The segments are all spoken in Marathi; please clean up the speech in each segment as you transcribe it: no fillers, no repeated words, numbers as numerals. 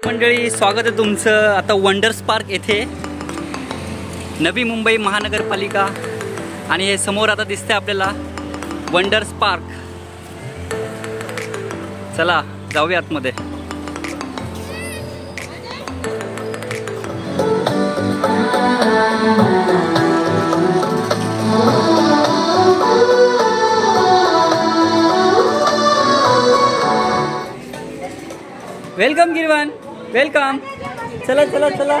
मंडळी, स्वागत आहे तुमचं आता वंडर्स पार्क येथे, नवी मुंबई महानगरपालिका. आणि हे समोर आता दिसतंय आपल्याला वंडर्स पार्क. चला जाऊया आतमध्ये. Welcome Girvan, welcome. चला चला चला.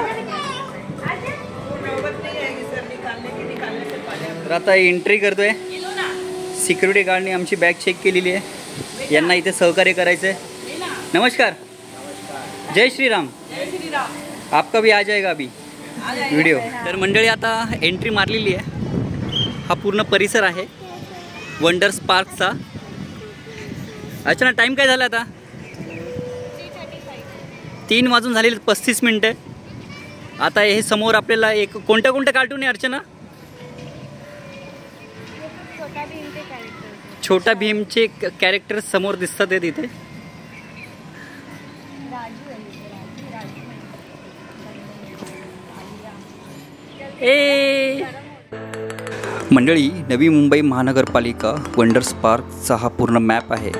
तर आता एंट्री करतोय. सिक्युरिटी गार्डने आमची बॅग चेक केलेली आहे. यांना इथे सहकार्य करायचं आहे. नमस्कार. जय श्रीराम. आपका भी आ जाएगा अभी व्हिडिओ. तर मंडळी आता एंट्री मारलेली आहे. हा पूर्ण परिसर आहे वंडर्स पार्कचा. अच्छा ना, टाईम काय झाला आता? 3 वाजून झालेले 35 मिनिटं. आता हे समोर आपल्याला एक कोणतं कार्टून आहे अर्चना? छोटा भीमचे कॅरेक्टर समोर दिसतात आहे तिथे. मंडळी, नवी मुंबई महानगरपालिका वंडर्स पार्कचा हा पूर्ण मॅप आहे.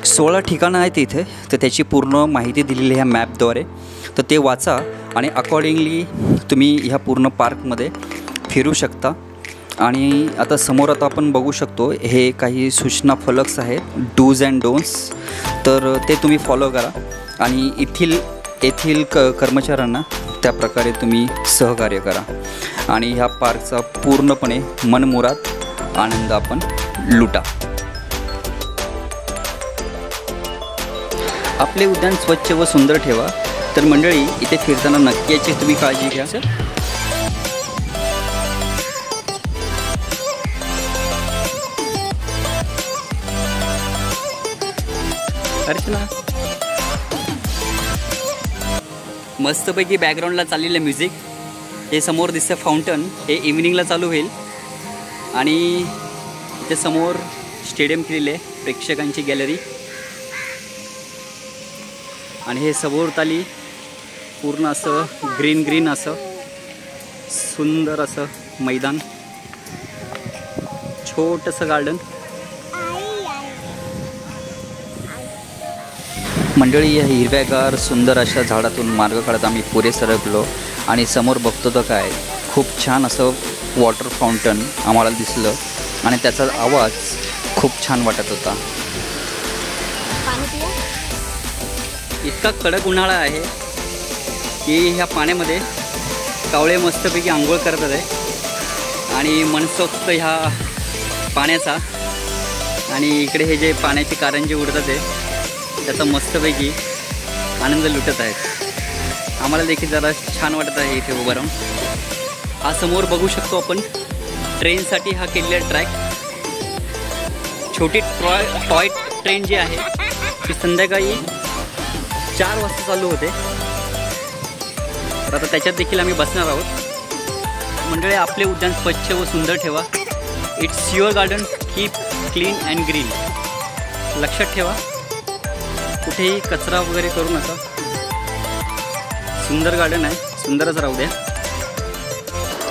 16 ठिकाणं आहेत इथे. तर त्याची पूर्ण माहिती दिलेली ह्या मॅपद्वारे. तर ते वाचा आणि अकॉर्डिंगली तुम्ही ह्या पूर्ण पार्कमध्ये फिरू शकता. आणि आता समोर आता आपण बघू शकतो हे काही सूचना फलक्स आहेत, डूज अँड डोंट्स. तर ते तुम्ही फॉलो करा आणि येथील कर्मचाऱ्यांना त्याप्रकारे तुम्ही सहकार्य करा आणि ह्या पार्कचा पूर्णपणे मनमुराद आनंद आपण लुटा. आपले उद्यान स्वच्छ व सुंदर ठेवा. तर मंडळी, इथे फिरताना नक्की याची तुम्ही काळजी घ्या. अर्चना, मस्तपैकी बॅकग्राऊंडला चाललेलं म्युझिक. हे समोर दिसतं फाउंटन. हे इव्हिनिंगला चालू होईल. आणि इथे समोर स्टेडियम केलेले आहे, प्रेक्षकांची गॅलरी. आणि हे सभोवताली पूर्ण असं ग्रीन असं सुंदर असं मैदान, छोटंसं गार्डन. मंडळी, या हिरव्यागार सुंदर अशा झाडातून मार्ग काढत आम्ही पुढे सरकलो आणि समोर बघतो तर काय, खूप छान असं वॉटर फाउंटन आम्हाला दिसलं आणि त्याचा आवाज खूप छान वाटत होता. इतका कडक उन्हाळा आहे की ह्या पाण्यामध्ये कावळे मस्तपैकी आंघोळ करतात आहे आणि मनसोक्त ह्या पाण्याचा. आणि इकडे हे जे पाण्याची कारंजे उडतात आहे त्याचा मस्तपैकी आनंद लुटत आहेत. आम्हाला देखील जरा छान वाटत आहे इथे उभं राहून. हा समोर बघू शकतो आपण ट्रेनसाठी हा केलेला ट्रॅक. छोटी टॉय ट्रेन जी आहे ती संध्याकाळी 4 वाजता चालू होते. तर आता त्याच्यात देखील आम्ही बसणार आहोत. मंडळी, आपले उद्यान स्वच्छ व सुंदर ठेवा. It's your garden, keep clean and green. लक्षात ठेवा, कुठेही कचरा वगैरे करू नका. सुंदर गार्डन आहे, सुंदरच राहू द्या.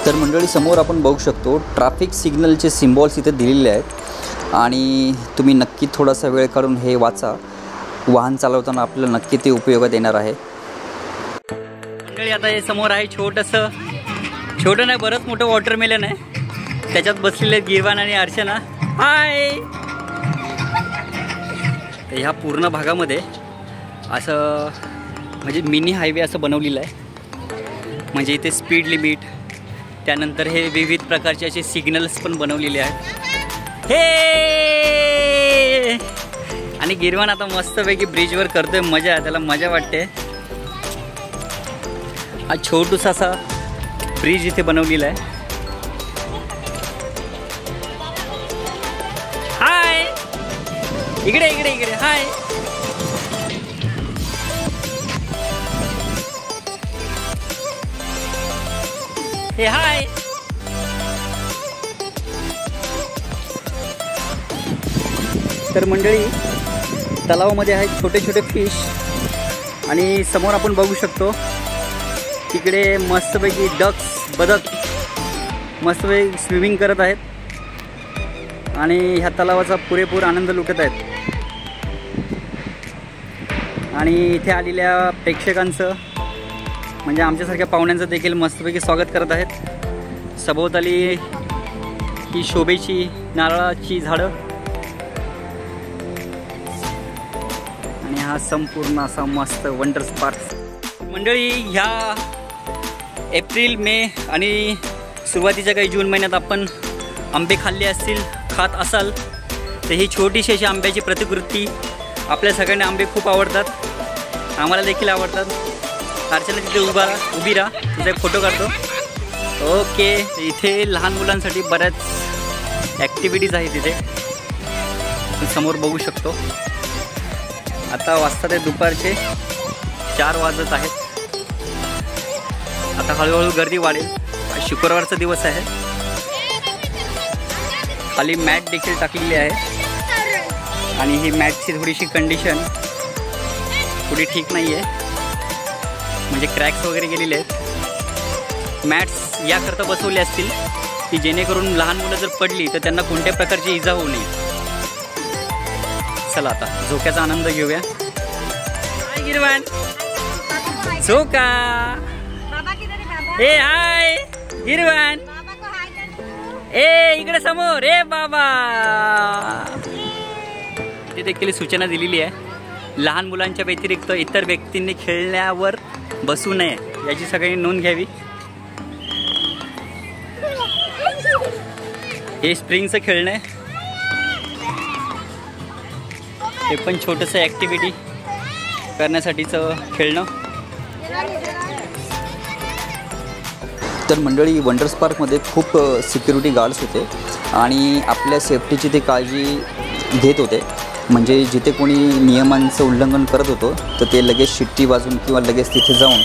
तर मंडळी, समोर आपण बघू शकतो ट्रॅफिक सिग्नलचे सिम्बॉल्स इथे दिलेले आहेत आणि तुम्ही नक्की थोडासा वेळ काढून हे वाचा. वाहन चालवताना आपल्याला नक्की ते उपयोगात येणार आहे. मंडळी, आता हे समोर आहे छोटंसं, छोटं नाही बरंच मोठं वॉटरमेलन आहे. त्याच्यात बसलेले गिरवान आणि अर्चना. हाय. ह्या पूर्ण भागामध्ये असं म्हणजे मिनी हायवे असं बनवलेलं आहे. म्हणजे इथे स्पीड लिमिट, त्यानंतर हे विविध प्रकारचे असे सिग्नल्स पण बनवलेले आहेत. हे आणि गिरवान आता मस्तपैकी ब्रिजवर करतोय मजा. त्याला मजा वाटते. हा छोटूसा असा ब्रिज इथे बनवलेला आहे. हाय, इकडे इकडे इकडे. हाय. हे हाय. तर मंडळी, तलावामध्ये आहेत छोटे छोटे फिश आणि समोर आपण बघू शकतो तिकडे मस्तपैकी बदक मस्तपैकी स्विमिंग करत आहेत आणि ह्या तलावाचा पुरेपूर आनंद लुटत आहेत. आणि इथे आलेल्या प्रेक्षकांचं म्हणजे आमच्यासारख्या पाहुण्यांचं देखील मस्तपैकी स्वागत करत आहेत. सभोवताली ही शोभेची नारळाची झाडं आणि हा संपूर्ण असा मस्त वंडर्स पार्क. मंडळी, ह्या एप्रिल मे आणि सुरुवातीच्या काही जून महिन्यात आपण आंबे खात असाल तर ही छोटीशी अशी आंब्याची प्रतिकृती. आपल्या सगळ्यांना आंबे खूप आवडतात, आम्हाला देखील आवडतात. अर्चना तिथे उभी राहा, तिचा एक फोटो काढतो. ओके, इथे लहान मुलांसाठी बऱ्याच ॲक्टिव्हिटीज आहेत तिथे, समोर बघू शकतो. आता वाजता ते दुपारचे 4 वाजत आहेत. आता हळूहळू गर्दी वाढेल. शुक्रवारचा दिवस आहे. खाली मॅट देखील टाकलेली आहे आणि ही मॅटची थोडीशी कंडिशन थोडी ठीक नाही आहे, म्हणजे क्रॅक्स वगैरे गेलेले आहेत. मॅट्स याकरता बसवले असतील की जेणेकरून लहान मुलं जर पडली तर त्यांना कोणत्या प्रकारची इजा होऊ नये. चला आता झोक्याचा आनंद घेऊया. हाय गिरवान, झोका. ए हाय गिरवान, ए इकडे समोर. ए बाबा, इथे देखील सूचना दिलेली आहे, लहान मुलांच्या व्यतिरिक्त इतर व्यक्तींनी खेळण्यावर बसू नये याची सगळ्यांनी नोंद घ्यावी. हे स्प्रिंगचं खेळणं आहे, हे पण छोटंसं ॲक्टिव्हिटी करण्यासाठीचं खेळणं. तर मंडळी, वंडर्स पार्कमध्ये खूप सिक्युरिटी गार्ड्स होते आणि आपल्या सेफ्टीची ते काळजी घेत होते. म्हणजे जिथे कोणी नियमांचं उल्लंघन करत होतं तर ते लगेच शिट्टी वाजून किंवा लगेच तिथे जाऊन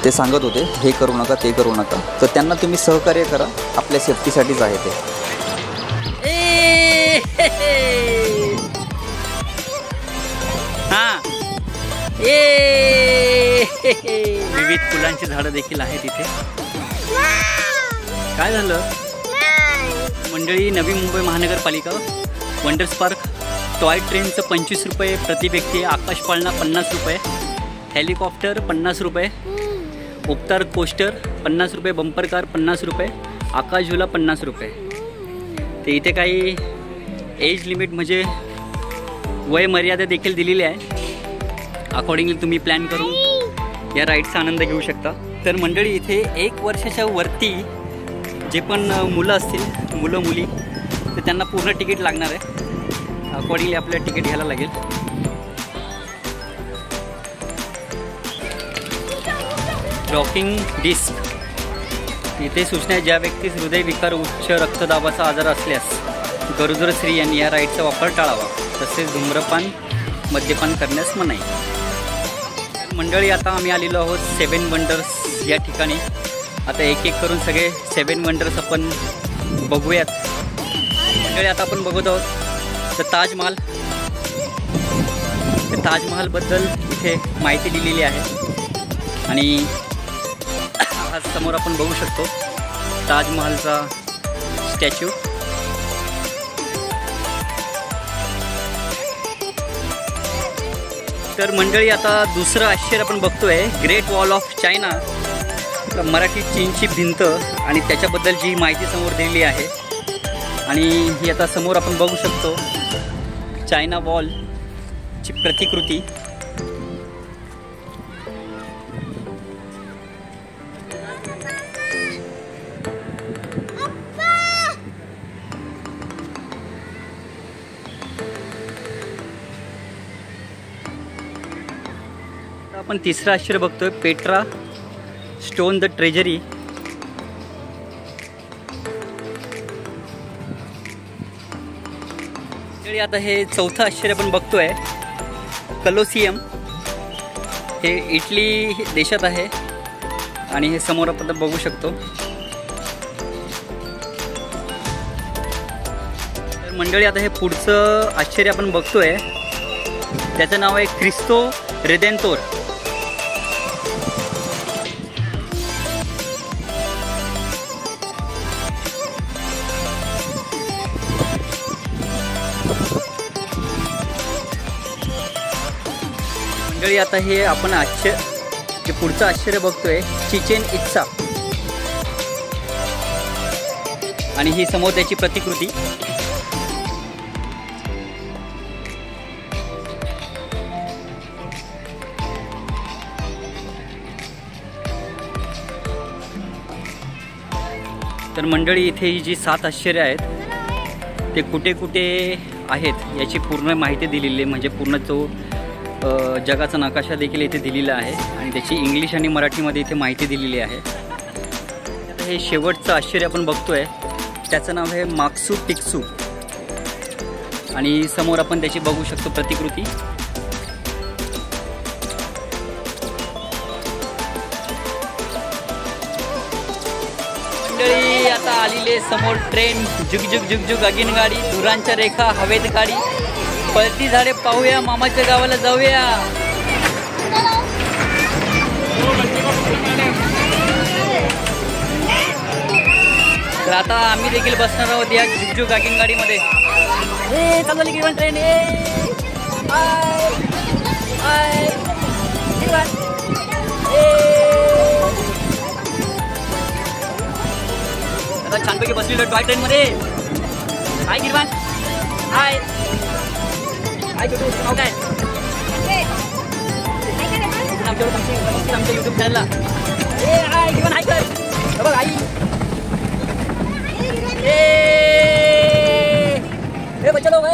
ते सांगत होते हे करू नका ते करू नका. तर त्यांना तुम्ही सहकार्य करा, आपल्या सेफ्टीसाठीच आहे ते. हां, विविध फुलांची झाडं देखील आहेत इथे. काय झालं मंडळी, नवी मुंबई महानगरपालिका वंडर्स पार्क टॉय ट्रेनचं 25 रुपये प्रति व्यक्ती, आकाश पाळणा 50 रुपये, हेलिकॉप्टर 50 रुपये, उपतार कोस्टर 50 रुपये, बंपर कार 50 रुपये, आकाश झुला 50 रुपये. तर इथे काही एज लिमिट म्हणजे वय मर्यादा देखील दिलेली आहे. अकॉर्डिंगली तुम्ही प्लॅन करून या राईडचा आनंद घेऊ शकता. तर मंडळी, इथे 1 वर्षाच्या वरती जे पण मुलं असतील, मुलं मुली, तर त्यांना पूर्ण तिकीट लागणार आहे. अकॉर्डिंगली आपल्याला तिकीट घ्यायला लागेल. रॉकिंग डिस्क, इथे सूचना आहे, ज्या व्यक्तीस हृदयविकार, उच्च रक्तदाबाचा आजार असल्यास गरोदर स्त्री यांनी या राईडचा वापर टाळावा. तसेच धूम्रपान, मद्यपान करण्यास मनाई. मंडळी, आता आम्ही आलेलो आहोत 7 वंडर्स या ठिकाणी. आता एक एक करून सगळे 7 वंडर्स आपण बघूयात. मंडळी, आता आपण बघत आहोत तर ताजमहाल. ताजमहालबद्दल इथे माहिती दिलेली आहे आणि हा समोर आपण बघू शकतो ताजमहालचा स्टॅच्यू. तर मंडळी, आता दुसरं आश्चर्य आपण बघतोय, great wall of China. Marathi चीनची भिंत आणि त्याच्याबद्दल जी माहिती समोर दिलेली आहे. आणि ही आता समोर आपण बघू शकतो चायना वॉलची प्रतिकृती. आपण तिसरं आश्चर्य बघतोय, पेट्रा स्टोन द ट्रेजरी. आता हे चौथं आश्चर्य आपण बघतोय, कलोसियम. हे इटली देशात आहे आणि हे समोर आपण बघू शकतो. तर मंडळी, आता हे पुढचं आश्चर्य आपण बघतोय, त्याचं नाव आहे ख्रिस्तो रेदेंतोर. मंडळी आता हे आपण जे पुढचं आश्चर्य बघतोय चिचेन इत्सा, आणि ही समोर त्याची प्रतिकृती. तर मंडळी इथे ही जी 7 आश्चर्य आहेत ते कुठे कुठे आहेत याची पूर्ण माहिती दिलेली आहे. म्हणजे पूर्ण तो जगाचा नकाशा देखील इथे दिलेला आहे आणि त्याची इंग्लिश आणि मराठीमध्ये इथे माहिती दिलेली आहे. आता हे शेवटचं आश्चर्य आपण बघतोय त्याचं नाव आहे माक्सू पिक्सू, आणि समोर आपण त्याची बघू शकतो प्रतिकृती. मंडळी आता आलेले समोर ट्रेन, जुगजुग जुगजुग अगिन गाडी, धुरांच्या रेखा हवेत गाडी, पळती झाडे पाहूया, मामाच्या गावाला जाऊया. तर आता आम्ही देखील बसणार आहोत या जुगजुग अगिन गाडीमध्ये. चालली की पण ट्रेन. आता छानपैकी बसलेलो टॉय ट्रेन मध्ये. हाय गिरवान, हाय हाय छोटू, नाव काय आमच्या यूट्यूब चॅनलला. हाय गिरवान, हाय कर बघ आई. ए बच्चा लोग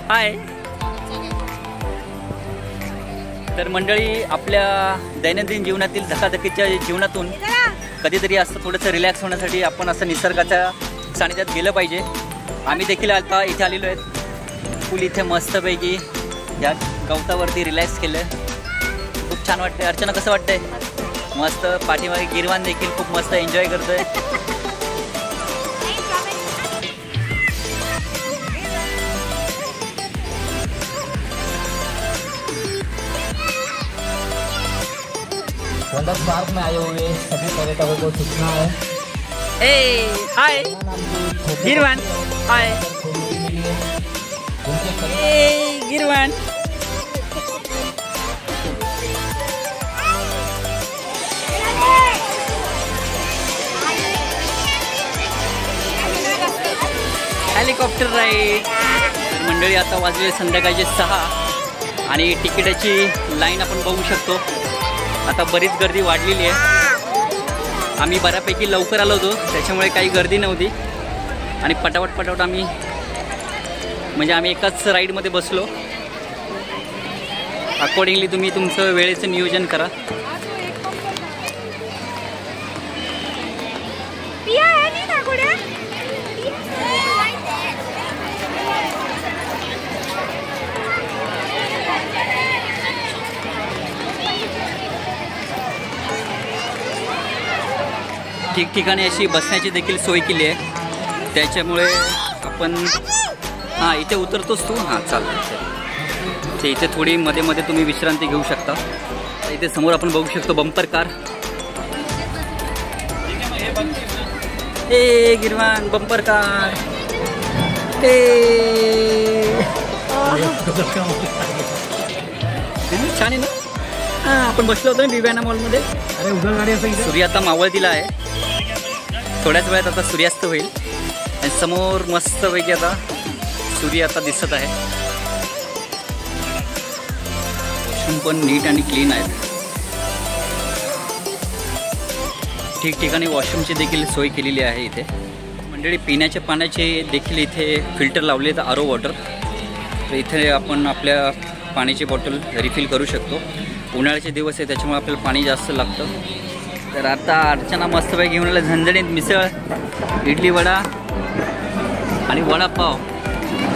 हाय. तर मंडळी आपल्या दैनंदिन जीवनातील धकाधकीच्या जीवनातून कधीतरी असं थोडंसं रिलॅक्स होण्यासाठी आपण असं निसर्गाच्या सानिध्यात गेलं पाहिजे. आम्ही देखील आता इथे आलेलो आहेत. फुल इथे मस्तपैकी या गवतावरती रिलॅक्स केलं. खूप छान वाटतंय. अर्चना कसं वाटतंय? मस्त. पाठीमागे गिरवान देखील खूप मस्त एन्जॉय करतोय. वंडर पार्क में आए हुए सभी पर्यटकों को सूचना है. Hi Girvan, hi Girvan. Helicopter ride. मंडळी आता वाजले संध्याकाळचे 6 आणि तिकिटाची लाईन आपण बघू शकतो. आता बरीच गर्दी वाढलेली आहे. आम्ही बऱ्यापैकी लवकर आलो होतो त्याच्यामुळे काही गर्दी नव्हती आणि पटापट आम्ही एकाच राईडमध्ये बसलो. अकॉर्डिंगली तुम्ही तुमचं वेळेचं नियोजन करा. ठिकठिकाणी अशी बसण्याची देखील सोय केली आहे. त्याच्यामुळे आपण इथे उतरतोस तू. चालतं. ते इथे थोडी मध्ये मध्ये तुम्ही विश्रांती घेऊ शकता. इथे समोर आपण बघू शकतो बंपर कार. ए गिरवान बंपर कार ए छान आहे ना. हां आपण बसलो होतो ना बिबियाना मॉलमध्ये. अरे उधर गाडी असं इथे. सूर्य आता मावळतीला आहे. थोड्याच वेळात आता सूर्यास्त होईल आणि समोर मस्तपैकी आता सूर्य आता दिसत आहे. वॉशरूम पण नीट आणि क्लीन आहेत. ठिकठिकाणी वॉशरूमची देखील सोय केलेली आहे इथे. मंडळी पिण्याच्या पाण्याचे देखील इथे फिल्टर लावले आहेत आरो वॉटर. तर इथे आपण आपल्या पाण्याची बॉटल रिफिल करू शकतो. उन्हाळ्याचे दिवस आहे त्याच्यामुळे आपल्याला पाणी जास्त लागतं. तर आता अर्चना मस्तपैकी घेऊन आला झणझणीत मिसळ, इडली वडा आणि वडापाव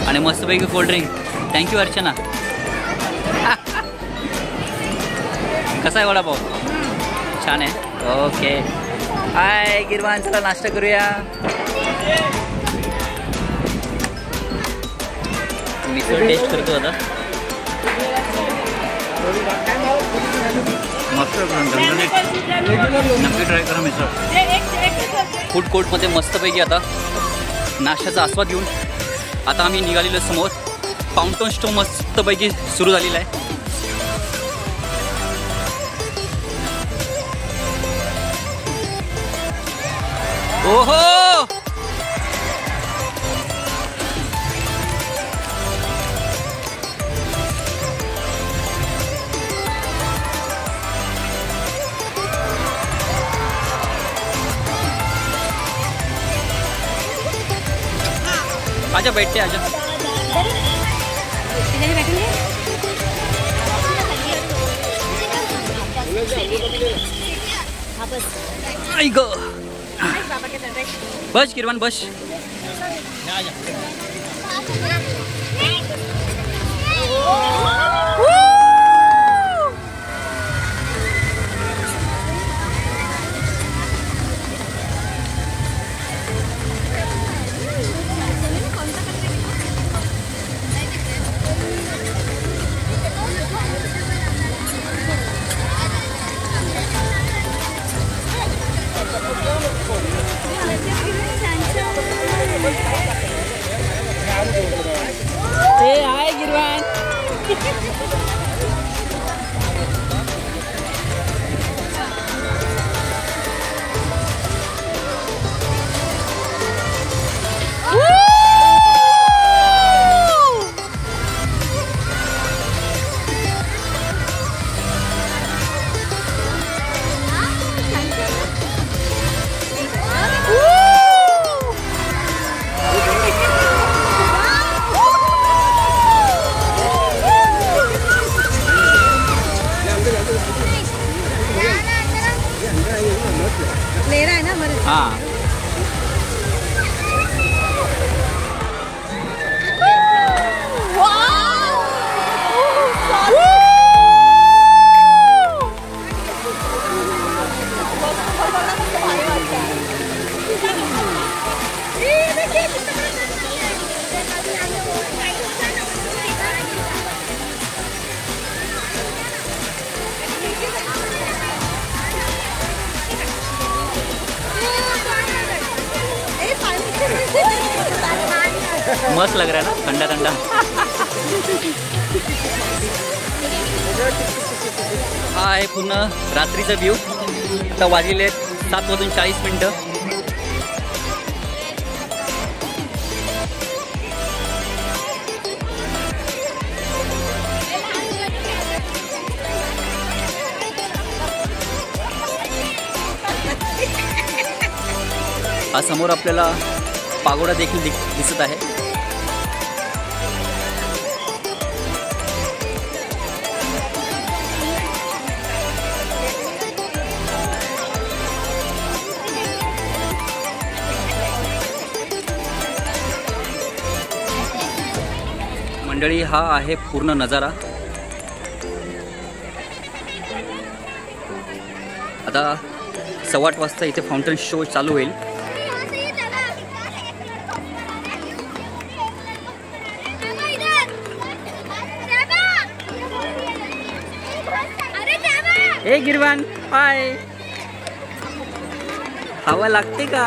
आणि मस्तपैकी कोल्ड्रिंक. थँक्यू अर्चना. कसा आहे वडापाव? छान आहे. ओके हाय गिरवान, चला नाश्ता करूया. मिसळ टेस्ट करतो आता. मस्त नक्की ट्राय करा मिसळ. फूड कोर्टमध्ये मस्तपैकी आता नाश्त्याचा आस्वाद घेऊन आता आम्ही निघालेलो समोर. फाउंटन स्टो मस्तपैकी सुरू झालेला आहे. ओहो आजा बैठते आजा. आई ग बस गिरवान बस. हाय गिरवान. हाँ मस्त लग रहा है ना, ठंडा ठंडा. हा आहे पूर्ण रात्रीचा व्ह्यू. आता वाजले 7:40. हा समोर आपल्याला पागोडा देखील दिसत आहे. मंडळी हा आहे पूर्ण नजारा. आता 8:15 वाजता इथे फाउंटन शो चालू होईल. ए गिरवान हाय, हवा लागते का?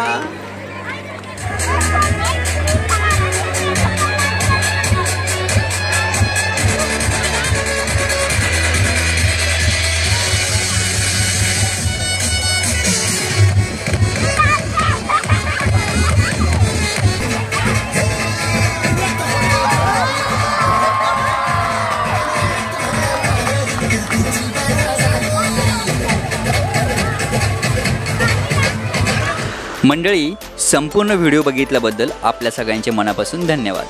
मंडळी, संपूर्ण व्हिडिओ बघितल्याबद्दल आपल्या सगळ्यांचे मनापासून धन्यवाद.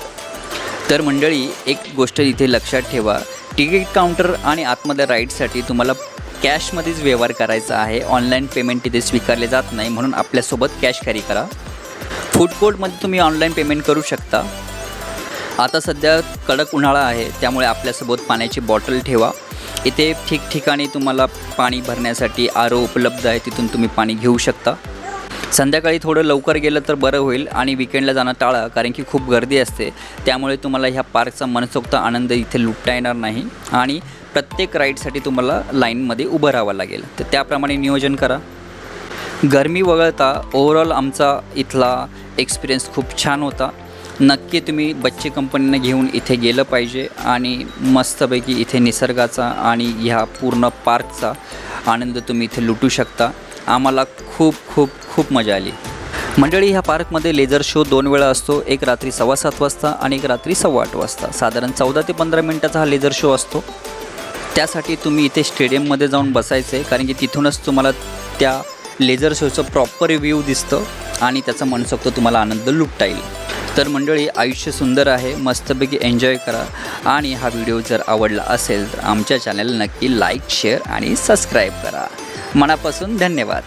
तर मंडळी, एक गोष्ट इथे लक्षात ठेवा, तिकीट काउंटर आणि आतमध्ये राईडसाठी तुम्हाला कॅशमध्येच व्यवहार करायचा आहे. ऑनलाईन पेमेंट तिथे स्वीकारले जात नाही, म्हणून आपल्यासोबत कॅश कॅरी करा. फूड कोर्टमध्ये तुम्ही ऑनलाईन पेमेंट करू शकता. आता सध्या कडक उन्हाळा आहे, त्यामुळे आपल्यासोबत पाण्याची बॉटल ठेवा. इथे ठिकठिकाणी तुम्हाला पाणी भरण्यासाठी आरो उपलब्ध आहे, तिथून तुम्ही पाणी घेऊ शकता. संध्याकाळी थोडं लवकर गेलं तर बरं होईल आणि विकेंडला जाणं टाळा, कारण की खूप गर्दी असते. त्यामुळे तुम्हाला ह्या पार्कचा मनसोक्त आनंद इथे लुटता येणार नाही आणि प्रत्येक राईडसाठी तुम्हाला लाईनमध्ये उभं राहावं लागेल. तर त्याप्रमाणे नियोजन करा. गरमी वगळता ओव्हरऑल आमचा इथला एक्सपिरियन्स खूप छान होता. नक्की तुम्ही बच्चे कंपनीने घेऊन इथे गेलं पाहिजे आणि मस्तपैकी इथे निसर्गाचा आणि ह्या पूर्ण पार्कचा आनंद तुम्ही इथे लुटू शकता. आम्हाला खूप खूप खूप मजा आली. मंडळी, ह्या पार्कमध्ये लेझर शो 2 वेळा असतो, एक रात्री 7:15 वाजता आणि एक रात्री 8:15 वाजता. साधारण 14 ते 15 मिनटाचा हा लेझर शो असतो. त्यासाठी तुम्ही इथे स्टेडियममध्ये जाऊन बसायचं आहे, कारण की तिथूनच तुम्हाला त्या लेझर शोचं प्रॉपर व्ह्यू दिसतं आणि त्याचा मनसोक्त तुम्हाला आनंद लुटता येईल. तर मंडळी, आयुष्य सुंदर आहे, मस्तपैकी एन्जॉय करा. आणि हा व्हिडिओ जर आवडला असेल तर आमच्या चॅनल नक्की लाईक, शेअर आणि सबस्क्राईब करा. मनापासून धन्यवाद.